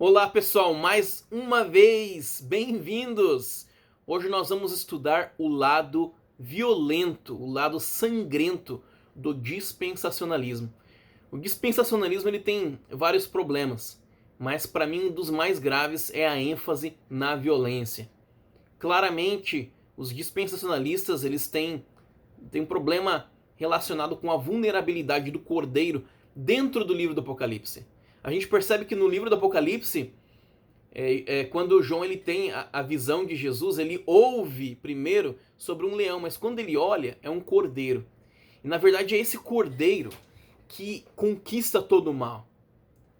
Olá pessoal, mais uma vez, bem-vindos! Hoje nós vamos estudar o lado violento, o lado sangrento do dispensacionalismo. O dispensacionalismo ele tem vários problemas, mas para mim um dos mais graves é a ênfase na violência. Claramente, os dispensacionalistas eles têm um problema relacionado com a vulnerabilidade do cordeiro dentro do livro do Apocalipse. A gente percebe que no livro do Apocalipse, quando João ele tem a visão de Jesus, ele ouve primeiro sobre um leão, mas quando ele olha, é um cordeiro. E na verdade é esse cordeiro que conquista todo o mal.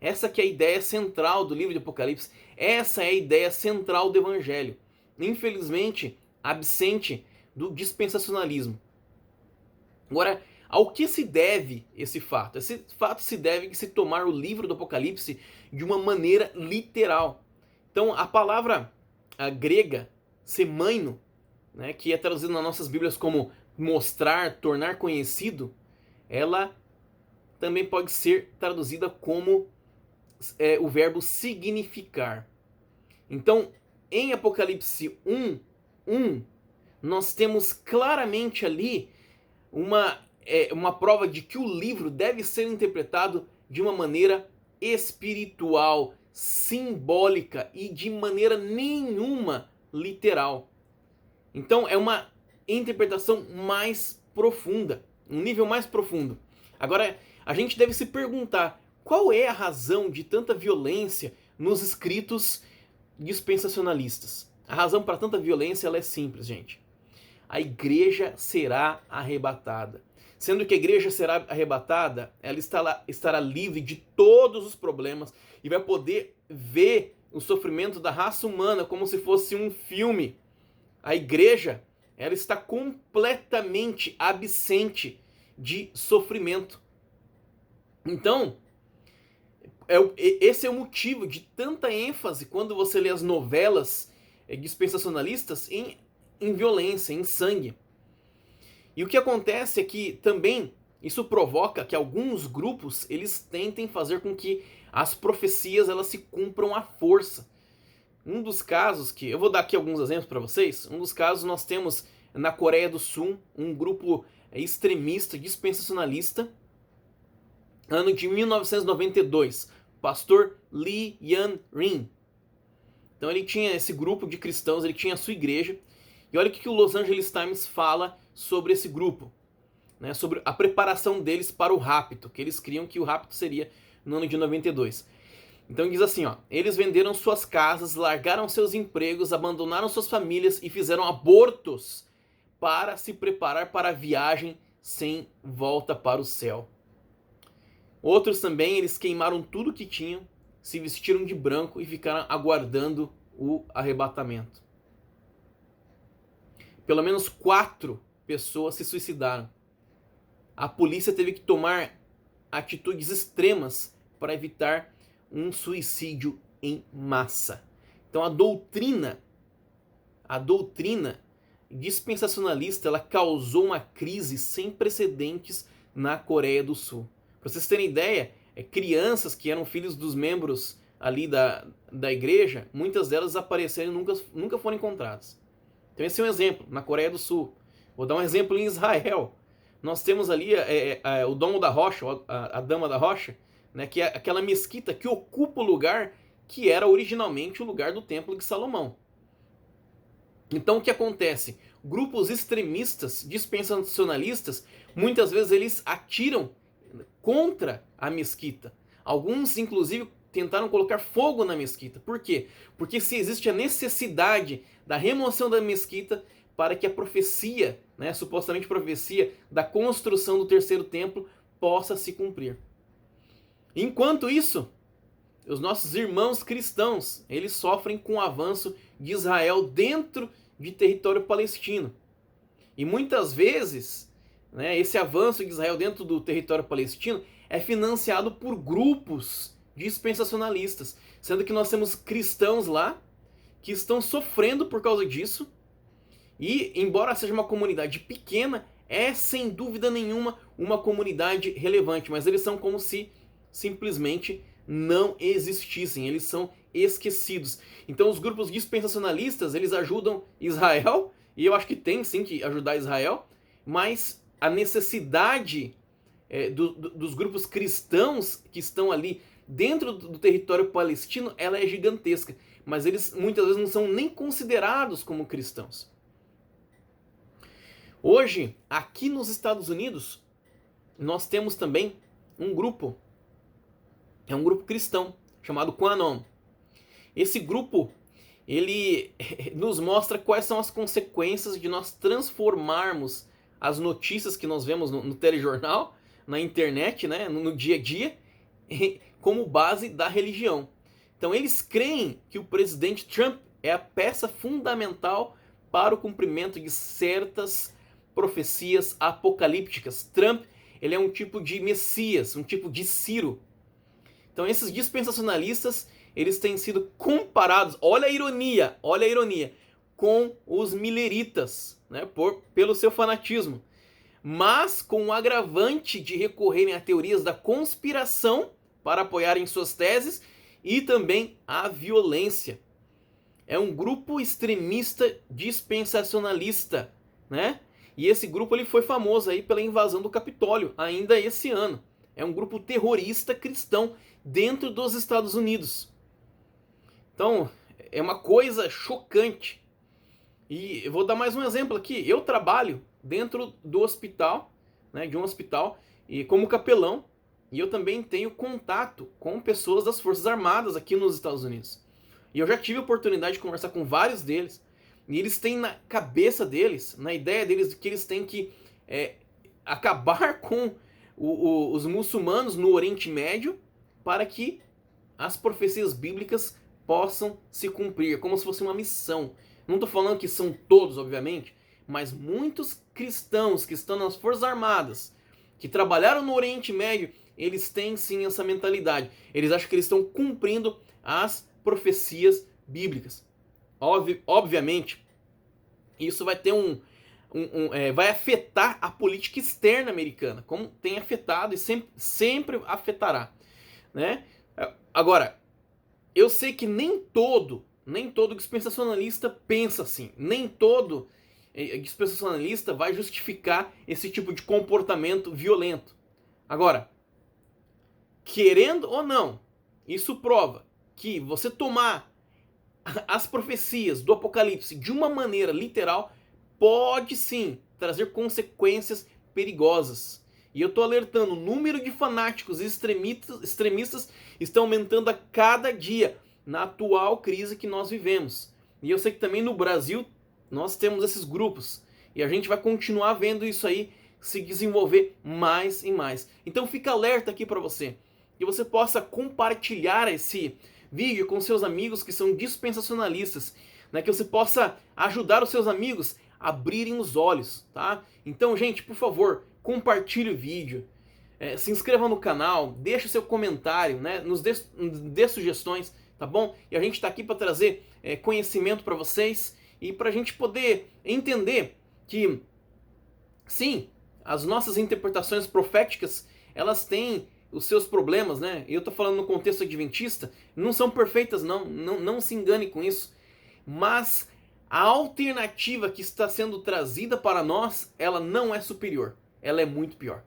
Essa que é a ideia central do livro do Apocalipse. Essa é a ideia central do Evangelho. Infelizmente, absente do dispensacionalismo. Agora, ao que se deve esse fato? Esse fato se deve a se tomar o livro do Apocalipse de uma maneira literal. Então, a palavra grega, semaino, né, que é traduzida nas nossas Bíblias como mostrar, tornar conhecido, ela também pode ser traduzida como o verbo significar. Então, em Apocalipse 1, nós temos claramente ali uma prova de que o livro deve ser interpretado de uma maneira espiritual, simbólica e de maneira nenhuma literal. Então é uma interpretação mais profunda, um nível mais profundo. Agora, a gente deve se perguntar qual é a razão de tanta violência nos escritos dispensacionalistas. A razão para tanta violência ela é simples, gente. A igreja será arrebatada. Sendo que a igreja será arrebatada, ela estará livre de todos os problemas e vai poder ver o sofrimento da raça humana como se fosse um filme. A igreja ela está completamente absente de sofrimento. Então, esse é o motivo de tanta ênfase quando você lê as novelas dispensacionalistas em violência, em sangue. E o que acontece é que também isso provoca que alguns grupos eles tentem fazer com que as profecias elas se cumpram à força. Um dos casos que eu vou dar aqui alguns exemplos para vocês. Um dos casos nós temos na Coreia do Sul um grupo extremista, dispensacionalista, ano de 1992, pastor Lee Yan-rin. Então ele tinha esse grupo de cristãos, ele tinha a sua igreja. E olha o que o Los Angeles Times fala sobre esse grupo, né, sobre a preparação deles para o rapto, que eles criam que o rapto seria no ano de 92. Então diz assim, ó, eles venderam suas casas, largaram seus empregos, abandonaram suas famílias e fizeram abortos para se preparar para a viagem sem volta para o céu. Outros também, eles queimaram tudo que tinham, se vestiram de branco e ficaram aguardando o arrebatamento. Pelo menos 4 pessoas se suicidaram. A polícia teve que tomar atitudes extremas para evitar um suicídio em massa. Então a doutrina dispensacionalista, ela causou uma crise sem precedentes na Coreia do Sul. Para vocês terem ideia, crianças que eram filhos dos membros ali da igreja, muitas delas desapareceram e nunca foram encontradas. Então esse é um exemplo, na Coreia do Sul. Vou dar um exemplo em Israel. Nós temos ali o Domo da Rocha, a Dama da Rocha, né, que é aquela mesquita que ocupa o lugar que era originalmente o lugar do Templo de Salomão. Então o que acontece? Grupos extremistas, dispensacionalistas, muitas vezes eles atiram contra a mesquita. Alguns, inclusive, tentaram colocar fogo na mesquita. Por quê? Porque se existe a necessidade da remoção da mesquita para que a profecia, né, supostamente profecia da construção do terceiro templo, possa se cumprir. Enquanto isso, os nossos irmãos cristãos, eles sofrem com o avanço de Israel dentro de território palestino. E muitas vezes, né, esse avanço de Israel dentro do território palestino é financiado por grupos dispensacionalistas, sendo que nós temos cristãos lá que estão sofrendo por causa disso. E, embora seja uma comunidade pequena, é sem dúvida nenhuma uma comunidade relevante, mas eles são como se simplesmente não existissem, eles são esquecidos. Então os grupos dispensacionalistas, eles ajudam Israel, e eu acho que tem sim que ajudar Israel, mas a necessidade dos grupos cristãos que estão ali dentro do território palestino, ela é gigantesca, mas eles muitas vezes não são nem considerados como cristãos. Hoje, aqui nos Estados Unidos, nós temos também um grupo, é um grupo cristão, chamado QAnon. Esse grupo, ele nos mostra quais são as consequências de nós transformarmos as notícias que nós vemos no telejornal, na internet, né, no dia a dia, como base da religião. Então eles creem que o presidente Trump é a peça fundamental para o cumprimento de certas profecias apocalípticas. Trump, ele é um tipo de Messias, um tipo de Ciro. Então esses dispensacionalistas, eles têm sido comparados, olha a ironia, com os mileritas, né, pelo seu fanatismo, mas com o agravante de recorrerem a teorias da conspiração para apoiarem suas teses e também a violência. É um grupo extremista dispensacionalista, né? E esse grupo ele foi famoso aí pela invasão do Capitólio, ainda esse ano. É um grupo terrorista cristão dentro dos Estados Unidos. Então, é uma coisa chocante. E eu vou dar mais um exemplo aqui. Eu trabalho dentro do hospital, né, de um hospital, e como capelão, e eu também tenho contato com pessoas das Forças Armadas aqui nos Estados Unidos. E eu já tive a oportunidade de conversar com vários deles, e eles têm na cabeça deles, na ideia deles, que eles têm que acabar com os muçulmanos no Oriente Médio para que as profecias bíblicas possam se cumprir, como se fosse uma missão. Não estou falando que são todos, obviamente, mas muitos cristãos que estão nas Forças Armadas, que trabalharam no Oriente Médio, eles têm sim essa mentalidade. Eles acham que eles estão cumprindo as profecias bíblicas. Obviamente, isso vai ter vai afetar a política externa americana, como tem afetado e sempre afetará, né? Agora, eu sei que nem todo dispensacionalista pensa assim, nem todo dispensacionalista vai justificar esse tipo de comportamento violento. Agora, querendo ou não, isso prova que você tomar as profecias do Apocalipse de uma maneira literal pode sim trazer consequências perigosas. E eu estou alertando, o número de fanáticos e extremistas estão aumentando a cada dia na atual crise que nós vivemos. E eu sei que também no Brasil nós temos esses grupos. E a gente vai continuar vendo isso aí se desenvolver mais e mais. Então fica alerta aqui para você. Que você possa compartilhar esse vídeo com seus amigos que são dispensacionalistas. Né? Que você possa ajudar os seus amigos a abrirem os olhos. Tá? Então, gente, por favor, compartilhe o vídeo. Se inscreva no canal, deixe o seu comentário, né? Nos dê sugestões, tá bom? E a gente está aqui para trazer conhecimento para vocês e para a gente poder entender que, sim, as nossas interpretações proféticas, elas têm os seus problemas, né? Eu estou falando no contexto adventista, não são perfeitas não se engane com isso, mas a alternativa que está sendo trazida para nós, ela não é superior, ela é muito pior,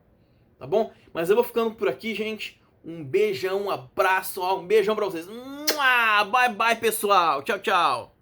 tá bom? Mas eu vou ficando por aqui, gente. Um beijão, um abraço, um beijão pra vocês. Bye bye, pessoal. Tchau, tchau.